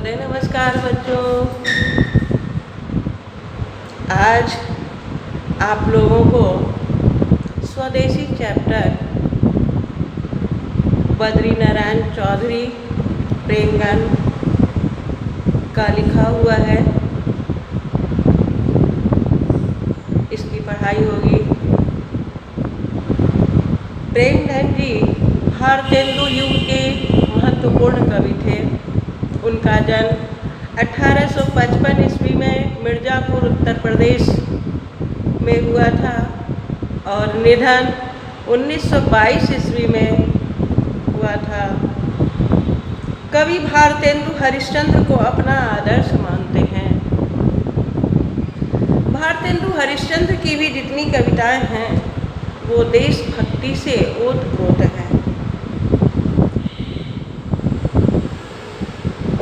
शुभोदय, नमस्कार बच्चों। आज आप लोगों को स्वदेशी चैप्टर बद्री नारायण चौधरी प्रेमगन का लिखा हुआ है, इसकी पढ़ाई होगी। प्रेमगन जी भारतेंदु युग के महत्वपूर्ण कवि थे। उनका जन्म 1855 ईस्वी में मिर्ज़ापुर उत्तर प्रदेश में हुआ था और निधन 1922 ईस्वी में हुआ था। कवि भारतेंदु हरिश्चंद्र को अपना आदर्श मानते हैं। भारतेंदु हरिश्चंद्र की भी जितनी कविताएं हैं वो देशभक्ति से ओत-प्रोत हैं।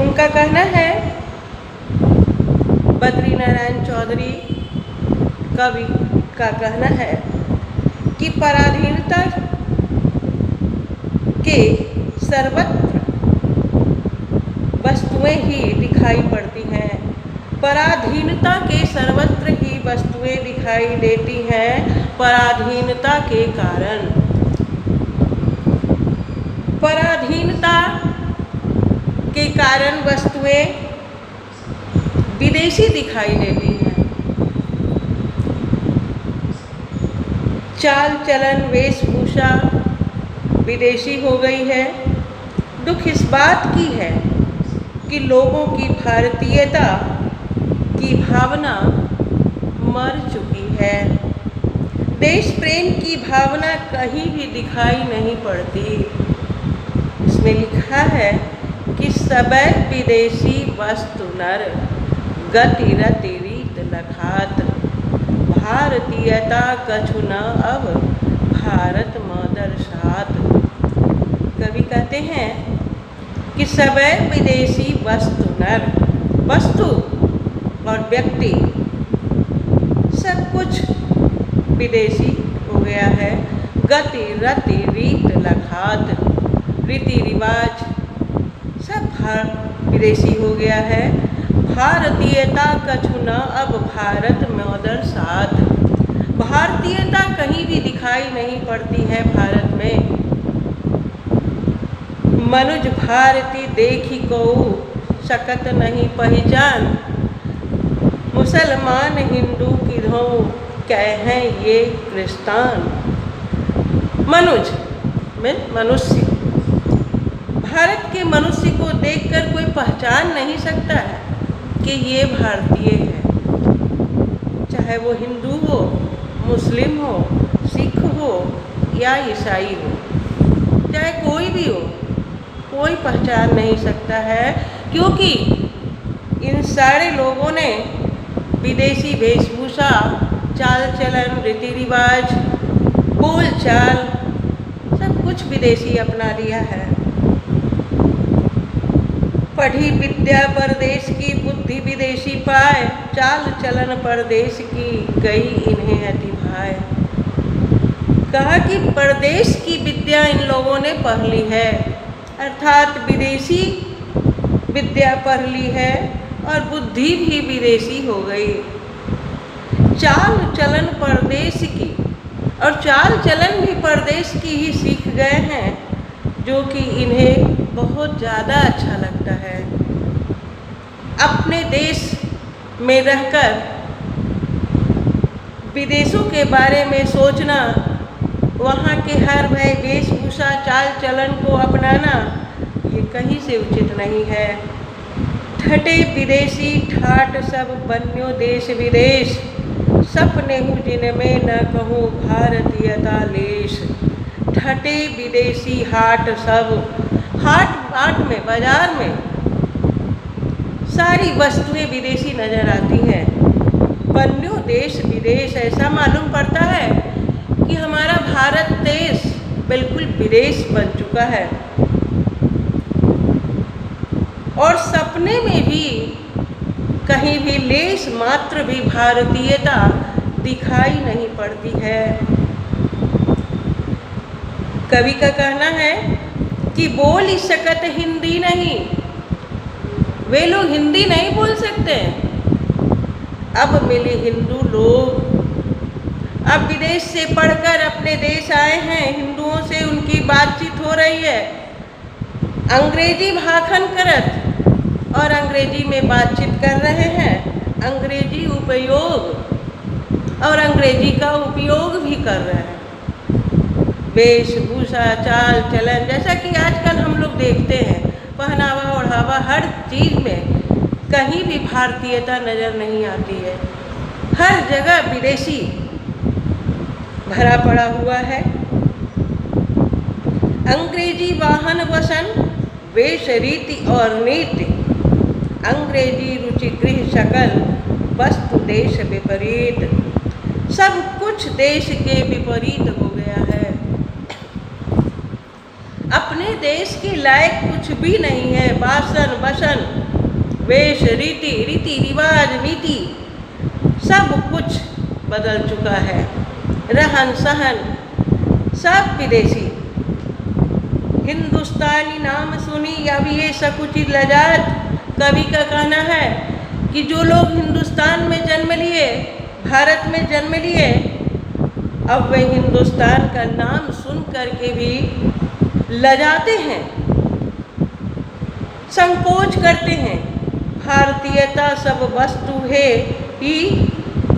उनका कहना है, बद्री नारायण चौधरी कवि का कहना है कि पराधीनता के सर्वत्र वस्तुएं ही दिखाई पड़ती हैं। पराधीनता के सर्वत्र ही वस्तुएं दिखाई देती हैं पराधीनता के कारण। पराधीनता के कारण वस्तुएं विदेशी दिखाई देती हैं। चाल चलन वेशभूषा विदेशी हो गई है। दुख इस बात की है कि लोगों की भारतीयता की भावना मर चुकी है। देश प्रेम की भावना कहीं भी दिखाई नहीं पड़ती। इसमें लिखा है कि सबै विदेशी वस्तु नर गति रति रीत लखात, भारतीयता कछु न अब भारत मदरसात। कवि कहते हैं कि सबै विदेशी वस्तु नर, वस्तु और व्यक्ति सब कुछ विदेशी हो गया है। गति रति रीत लखात, रीति रिवाज सब विदेशी हो गया है। भारतीयता कछु न अब भारत मदरसात, भारतीयता कहीं भी दिखाई नहीं पड़ती है भारत में। मनुज भारती देखी को सकत नहीं पहचान, मुसलमान हिंदू किधों कहें ये क्रिस्तान। मनुज में मनुष्य, भारत के मनुष्य को देखकर कोई पहचान नहीं सकता है कि ये भारतीय है। चाहे वो हिंदू हो, मुस्लिम हो, सिख हो या ईसाई हो, चाहे कोई भी हो, कोई पहचान नहीं सकता है, क्योंकि इन सारे लोगों ने विदेशी वेशभूषा, चाल चलन, रीति रिवाज, बोल चाल सब कुछ विदेशी अपना लिया है। पढ़ी विद्या परदेश की बुद्धि विदेशी पाए, चाल चलन परदेश की गई इन्हें अति भाए। कहा कि परदेश की विद्या इन लोगों ने पढ़ ली है, अर्थात विदेशी विद्या पढ़ ली है और बुद्धि भी विदेशी हो गई। चाल चलन परदेश की, और चाल चलन भी परदेश की ही सीख गए हैं, जो कि इन्हें बहुत ज़्यादा अच्छा लगता है। अपने देश में रहकर विदेशों के बारे में सोचना, वहाँ के हर भय वेशभूषा चाल चलन को अपनाना, ये कहीं से उचित नहीं है। ठटे विदेशी ठाट सब बन्यो देश विदेश, सपने हूँ जिनमें न कहूँ भारतीयता लेश। ठटे विदेशी हाट सब, हाट में, बाजार में सारी वस्तुएं विदेशी नजर आती हैं। बन्यो देश विदेश, ऐसा मालूम पड़ता है कि हमारा भारत देश बिल्कुल विदेश बन चुका है। और सपने में भी कहीं भी लेश मात्र भी भारतीयता दिखाई नहीं पड़ती है। कवि का कहना है कि बोल सकत हिंदी नहीं, वे लोग हिंदी नहीं बोल सकते। अब मिले हिंदू लोग, अब विदेश से पढ़कर अपने देश आए हैं, हिंदुओं से उनकी बातचीत हो रही है अंग्रेजी भाषण करत और अंग्रेजी में बातचीत कर रहे हैं, अंग्रेजी उपयोग और अंग्रेजी का उपयोग भी कर रहे हैं। वेशभूषा, चाल चलन, जैसा कि आजकल हम लोग देखते हैं, पहनावा ओढ़ावा हर चीज़ में कहीं भी भारतीयता नज़र नहीं आती है। हर जगह विदेशी भरा पड़ा हुआ है। अंग्रेजी वाहन वसन, वेश रीति और नीति, अंग्रेजी रुचि गृह शकल, वस्तु देश विपरीत, सब कुछ देश के विपरीत हो गया है। अपने देश के लायक कुछ भी नहीं है। भाषण वसन, वेश रीति, रीति रिवाज, नीति, सब कुछ बदल चुका है। रहन सहन सब विदेशी। हिंदुस्तानी नाम सुनी अब ये सकुचित लजात। कवि का कहना है कि जो लोग हिंदुस्तान में जन्म लिए, भारत में जन्म लिए, अब वे हिंदुस्तान का नाम सुन करके भी लजाते हैं, संकोच करते हैं। भारतीयता सब वस्तु है ही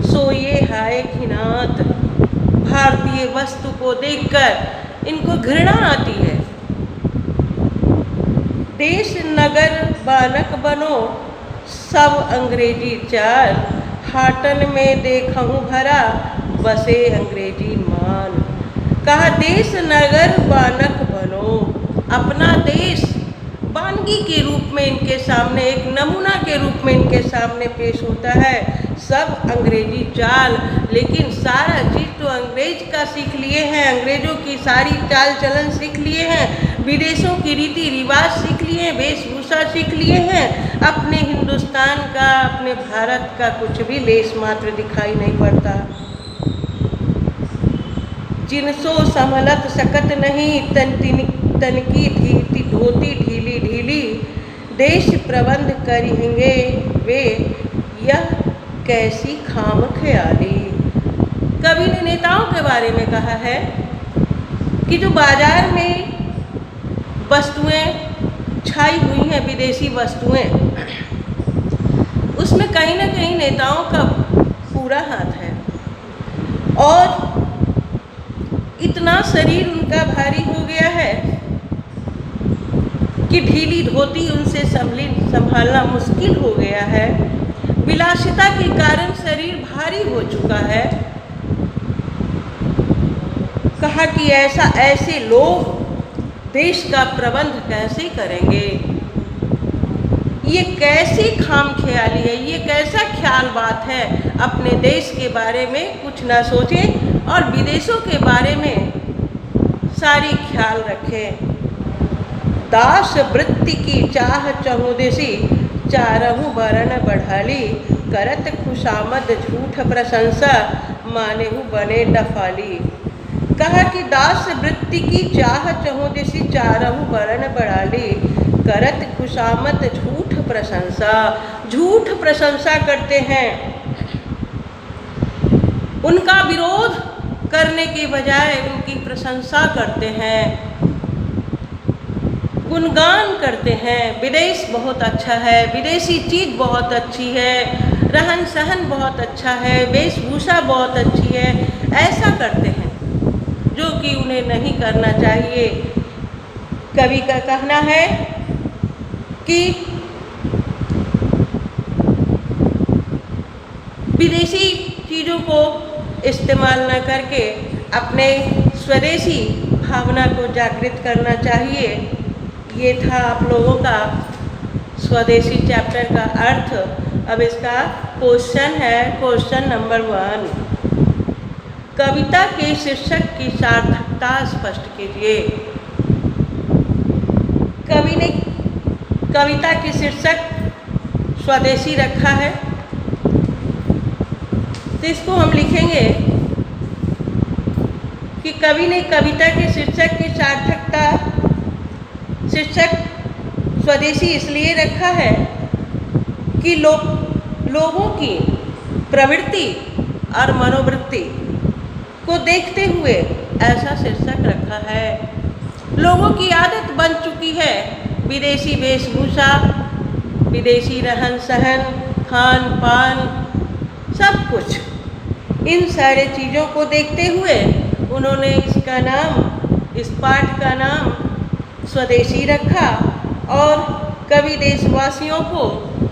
सो ये हाय घिनात। भारतीय वस्तु को देखकर इनको घृणा आती है। देश नगर बानक बनो, सब अंग्रेजी चाल, हाटन में देखूं भरा, बसे अंग्रेजी मान। कहा देश नगर बानक बनो, अपना देश वानगी के रूप में इनके सामने, एक नमूना के रूप में इनके सामने पेश होता है। सब अंग्रेजी चाल, लेकिन सारा चीज़ तो अंग्रेज का सीख लिए हैं, अंग्रेजों की सारी चाल चलन सीख लिए हैं, विदेशों की रीति रिवाज सीख लिए हैं, वेशभूषा सीख लिए हैं। अपने हिंदुस्तान का, अपने भारत का कुछ भी लेस मात्र दिखाई नहीं पड़ता। जिनसो संभलत सकत नहीं, तनकी धीती धोती ढीली ढीली, देश प्रबंध करेंगे वे, यह कैसी खाम ख्याली। कवि ने नेताओं के बारे में कहा है कि जो बाजार में वस्तुएं छाई हुई हैं, विदेशी वस्तुएं, उसमें कहीं ना कहीं नेताओं का पूरा हाथ है। और इतना शरीर उनका भारी हो गया है कि ढीली धोती उनसे संभालना मुश्किल हो गया है। विलासिता के कारण शरीर भारी हो चुका है। कहा कि ऐसे लोग देश का प्रबंध कैसे करेंगे। ये कैसी खामख्याली है, ये कैसा ख्याल बात है। अपने देश के बारे में कुछ ना सोचें और विदेशों के बारे में सारी ख्याल रखें। दास वृत्ति की चाह चहुदेसी, चारहु वरण बढ़ाली, करत खुशामद झूठ प्रशंसा, मानेहु बने डफाली। कहा कि दास वृत्ति की चाह चहुदेसी, चारहु वरण बढ़ाली, करत खुशामद झूठ प्रशंसा, झूठ प्रशंसा करते हैं। उनका विरोध करने के बजाय उनकी प्रशंसा करते हैं, गुणगान करते हैं। विदेश बहुत अच्छा है, विदेशी चीज़ बहुत अच्छी है, रहन सहन बहुत अच्छा है, वेशभूषा बहुत अच्छी है, ऐसा करते हैं जो कि उन्हें नहीं करना चाहिए। कवि का कहना है कि विदेशी चीज़ों को इस्तेमाल न करके अपने स्वदेशी भावना को जागृत करना चाहिए। ये था आप लोगों का स्वदेशी चैप्टर का अर्थ। अब इसका क्वेश्चन है, क्वेश्चन नंबर 1, कविता के शीर्षक की सार्थकता स्पष्ट कीजिए। कवि ने कविता की शीर्षक स्वदेशी रखा है, तो इसको हम लिखेंगे कि कवि ने कविता के शीर्षक की सार्थकता, शीर्षक स्वदेशी इसलिए रखा है कि लोगों की प्रवृत्ति और मनोवृत्ति को देखते हुए ऐसा शीर्षक रखा है। लोगों की आदत बन चुकी है विदेशी वेशभूषा, विदेशी रहन सहन, खान पान, सब कुछ। इन सारे चीज़ों को देखते हुए उन्होंने इसका नाम, इस पाठ का नाम स्वदेशी रखा और कवि देशवासियों को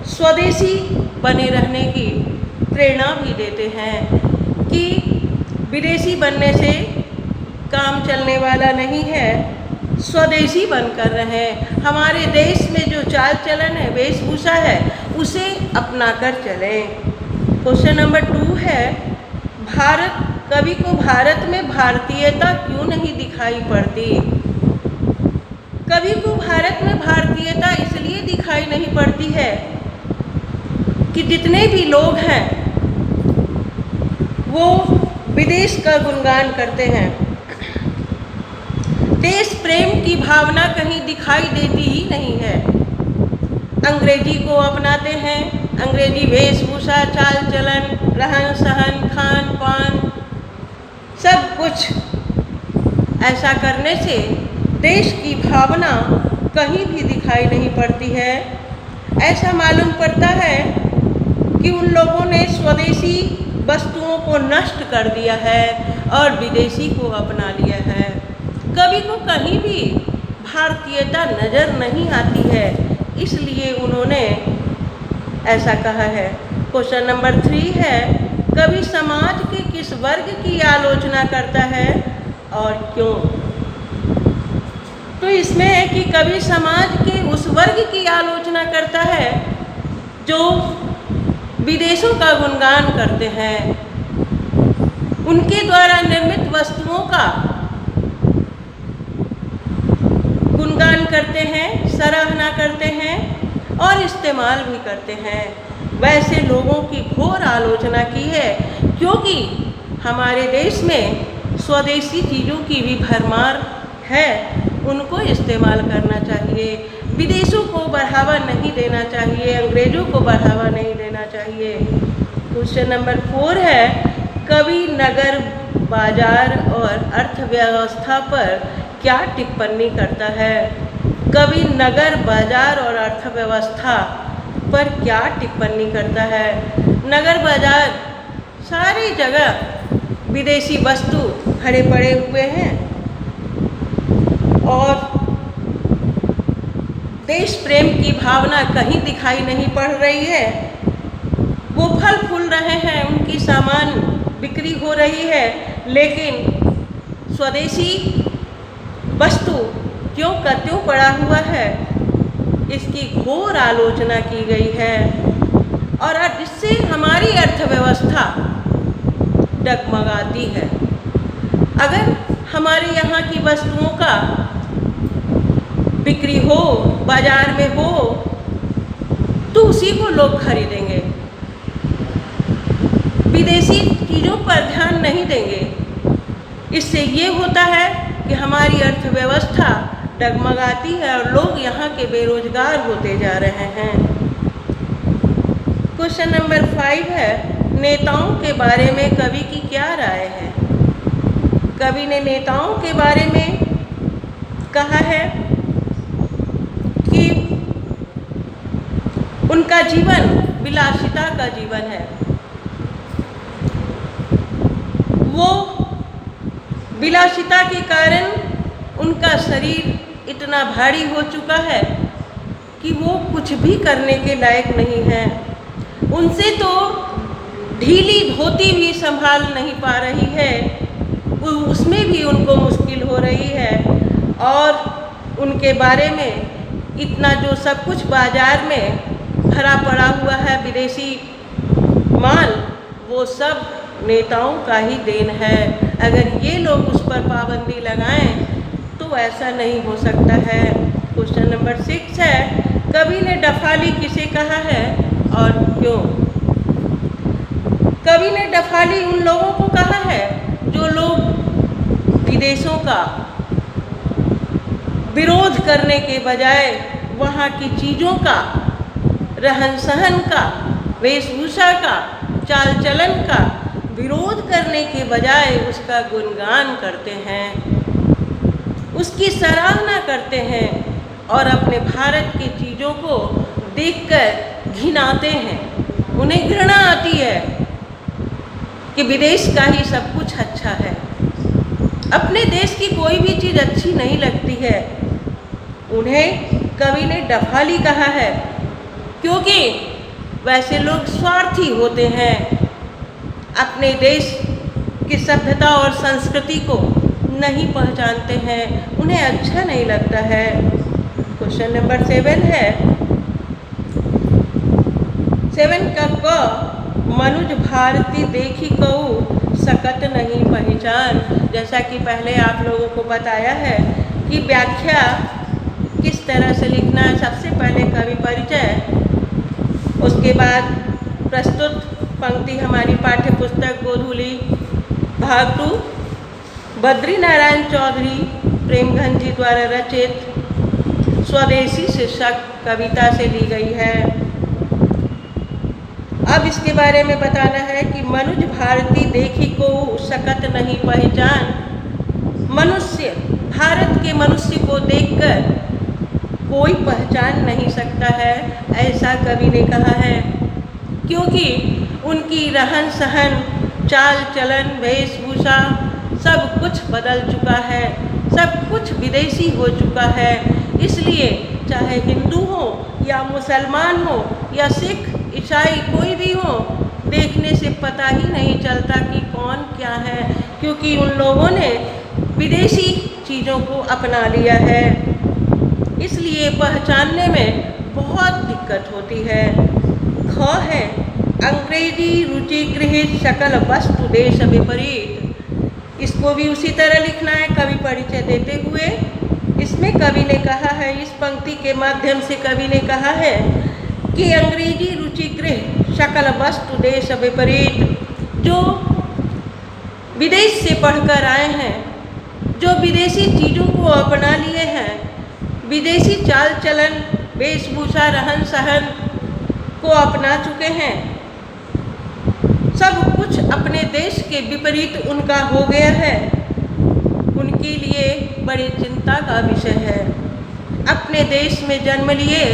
स्वदेशी बने रहने की प्रेरणा भी देते हैं कि विदेशी बनने से काम चलने वाला नहीं है, स्वदेशी बनकर रहें। हमारे देश में जो चाल चलन है, वेशभूषा है, उसे अपना कर चलें। क्वेश्चन नंबर 2 है, कवि को भारत में भारतीयता क्यों नहीं दिखाई पड़ती? कवि को भारत में भारतीयता इसलिए दिखाई नहीं पड़ती है कि जितने भी लोग हैं वो विदेश का गुणगान करते हैं। देश प्रेम की भावना कहीं दिखाई देती ही नहीं है। अंग्रेजी को अपनाते हैं, अंग्रेजी वेशभूषा, चाल चलन, रहन सहन, खान पान, सब कुछ। ऐसा करने से देश की भावना कहीं भी दिखाई नहीं पड़ती है। ऐसा मालूम पड़ता है कि उन लोगों ने स्वदेशी वस्तुओं को नष्ट कर दिया है और विदेशी को अपना लिया है। कवि को कहीं भी भारतीयता नज़र नहीं आती है, इसलिए उन्होंने ऐसा कहा है। क्वेश्चन नंबर 3 है, कवि समाज के किस वर्ग की आलोचना करता है और क्यों? तो इसमें है कि कवि समाज के उस वर्ग की आलोचना करता है जो विदेशों का गुणगान करते हैं, उनके द्वारा निर्मित वस्तुओं का गुणगान करते हैं, सराहना करते हैं और इस्तेमाल भी करते हैं। वैसे लोगों की घोर आलोचना की है, क्योंकि हमारे देश में स्वदेशी चीज़ों की भी भरमार है, उनको इस्तेमाल करना चाहिए। विदेशों को बढ़ावा नहीं देना चाहिए, अंग्रेज़ों को बढ़ावा नहीं देना चाहिए। क्वेश्चन नंबर 4 है, कवि नगर बाजार और अर्थव्यवस्था पर क्या टिप्पणी करता है? कवि नगर बाजार और अर्थव्यवस्था पर क्या टिप्पणी करता है? नगर बाजार, सारी जगह विदेशी वस्तु भरे पड़े हुए हैं और देश प्रेम की भावना कहीं दिखाई नहीं पड़ रही है। वो फल फूल रहे हैं, उनकी सामान बिक्री हो रही है, लेकिन स्वदेशी वस्तु क्यों का त्यों पड़ा हुआ है, इसकी घोर आलोचना की गई है और इससे हमारी अर्थव्यवस्था डगमगाती है। अगर हमारे यहाँ की वस्तुओं का बिक्री हो, बाजार में हो, तो उसी को लोग खरीदेंगे, विदेशी चीज़ों पर ध्यान नहीं देंगे। इससे ये होता है कि हमारी अर्थव्यवस्था डगमगाती है और लोग यहाँ के बेरोजगार होते जा रहे हैं। क्वेश्चन नंबर 5 है, नेताओं के बारे में कवि की क्या राय है? कवि ने नेताओं के बारे में कहा है कि उनका जीवन विलासिता का जीवन है। वो विलासिता के कारण उनका शरीर इतना भारी हो चुका है कि वो कुछ भी करने के लायक नहीं है। उनसे तो ढीली धोती भी संभाल नहीं पा रही है, उसमें भी उनको मुश्किल हो रही है और उनके बारे में इतना जो सब कुछ बाजार में भरा पड़ा हुआ है विदेशी माल, वो सब नेताओं का ही देन है। अगर ये लोग उस पर पाबंदी लगाएं तो ऐसा नहीं हो सकता है। क्वेश्चन नंबर 6 है, कवि ने डफाली किसे कहा है और क्यों? कवि ने डफाली उन लोगों को कहा है जो लोग विदेशों का विरोध करने के बजाय वहाँ की चीज़ों का रहन सहन का, वेशभूषा का, चाल चलन का विरोध करने के बजाय उसका गुणगान करते हैं, उसकी सराहना करते हैं और अपने भारत की चीज़ों को देखकर घिनाते हैं। उन्हें घृणा आती है कि विदेश का ही सब कुछ अच्छा है, अपने देश की कोई भी चीज़ अच्छी नहीं लगती है। उन्हें कवि ने डफाली कहा है क्योंकि वैसे लोग स्वार्थी होते हैं, अपने देश की सभ्यता और संस्कृति को नहीं पहचानते हैं, उन्हें अच्छा नहीं लगता है। क्वेश्चन नंबर 7 है, 7 का क, मनुज भारती देखी कहू सकत नहीं पहचान। जैसा कि पहले आप लोगों को बताया है कि व्याख्या किस तरह से लिखना है। सबसे पहले कवि परिचय, उसके बाद प्रस्तुत पंक्ति हमारी पाठ्य पुस्तक गोधूली भाग 2 बद्री नारायण चौधरी प्रेमघन जी द्वारा रचित स्वदेशी शीर्षक कविता से ली गई है। अब इसके बारे में बताना है कि मनुज भारती देखी को सकत नहीं पहचान। मनुष्य, भारत के मनुष्य को देखकर कोई पहचान नहीं सकता है, ऐसा कवि ने कहा है, क्योंकि उनकी रहन सहन, चाल चलन, वेशभूषा सब कुछ बदल चुका है, सब कुछ विदेशी हो चुका है। इसलिए चाहे हिंदू हो या मुसलमान हो या सिख, ईसाई, कोई भी हो, देखने से पता ही नहीं चलता कि कौन क्या है, क्योंकि उन लोगों ने विदेशी चीज़ों को अपना लिया है। इसलिए पहचानने में बहुत दिक्कत होती है। ख है, अंग्रेजी रुचि गृहित सकल वस्तु देश विपरीत। इसको भी उसी तरह लिखना है कवि परिचय देते हुए। इसमें कवि ने कहा है, इस पंक्ति के माध्यम से कवि ने कहा है कि अंग्रेजी रुचि गृह सकल वस्तु देश विपरीत, जो विदेश से पढ़कर आए हैं, जो विदेशी चीज़ों को अपना लिए हैं, विदेशी चाल चलन, वेशभूषा, रहन सहन को अपना चुके हैं, सब कुछ अपने देश के विपरीत उनका हो गया है, उनके लिए बड़ी चिंता का विषय है। अपने देश में जन्म लिए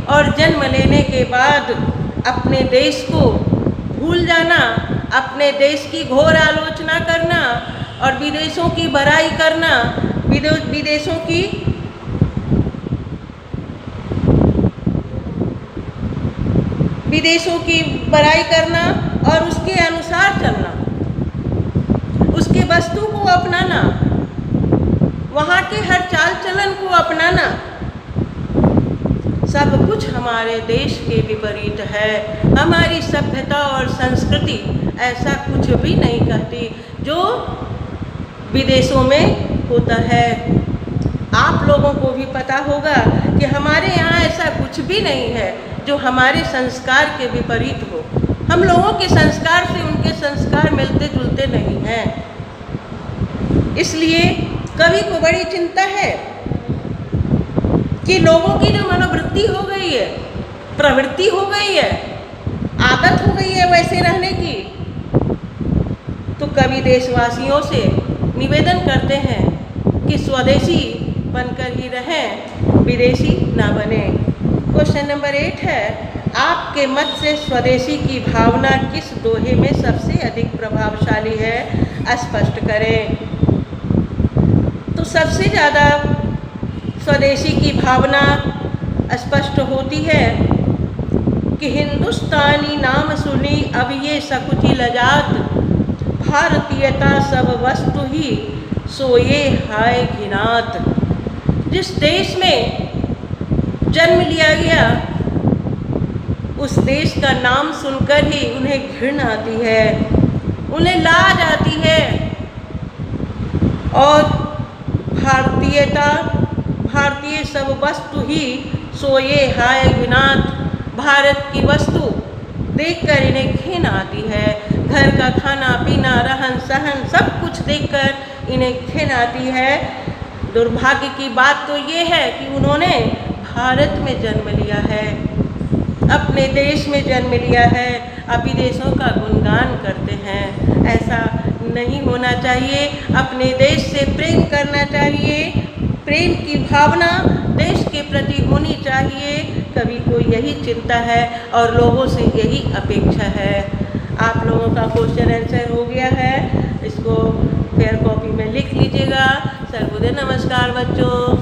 और जन्म लेने के बाद अपने देश को भूल जाना, अपने देश की घोर आलोचना करना और विदेशों की बड़ाई करना, विदेशों की बड़ाई करना और उसके अनुसार चलना, उसके वस्तु को अपनाना, वहाँ के हर चाल चलन को अपनाना, सब कुछ हमारे देश के विपरीत है। हमारी सभ्यता और संस्कृति ऐसा कुछ भी नहीं कहती जो विदेशों में होता है। आप लोगों को भी पता होगा कि हमारे यहाँ ऐसा कुछ भी नहीं है जो हमारे संस्कार के विपरीत हो। हम लोगों के संस्कार से उनके संस्कार मिलते जुलते नहीं हैं। इसलिए कवि को बड़ी चिंता है कि लोगों की जो मनोवृत्ति हो गई है, प्रवृत्ति हो गई है, आदत हो गई है वैसे रहने की, तो कवि देशवासियों से निवेदन करते हैं कि स्वदेशी बनकर ही रहें, विदेशी ना बने। क्वेश्चन नंबर 8 है, आपके मत से स्वदेशी की भावना किस दोहे में सबसे अधिक प्रभावशाली है, स्पष्ट करें। तो सबसे ज़्यादा स्वदेशी की भावना स्पष्ट होती है कि हिंदुस्तानी नाम सुनी अब ये सकुची लजात, भारतीयता सब वस्तु ही सोए हाय घिनात। जिस देश में जन्म लिया गया उस देश का नाम सुनकर ही उन्हें घृणा आती है, उन्हें लाज आती है और भारतीयता, भारतीय सब वस्तु ही सोए हाय घिनात, भारत की वस्तु देखकर इन्हें घिन आती है। घर का खाना पीना, रहन सहन सब कुछ देखकर इन्हें घिन आती है। दुर्भाग्य की बात तो ये है कि उन्होंने भारत में जन्म लिया है। अपने देश में जन्म लिया है, अब विदेशों का गुणगान करते हैं। ऐसा नहीं होना चाहिए। अपने देश से प्रेम करना चाहिए। प्रेम की भावना देश के प्रति होनी चाहिए। कवि को यही चिंता है और लोगों से यही अपेक्षा है। आप लोगों का क्वेश्चन आंसर हो गया है, इसको फेयर कॉपी में लिख लीजिएगा। सर्वोदय नमस्कार बच्चों।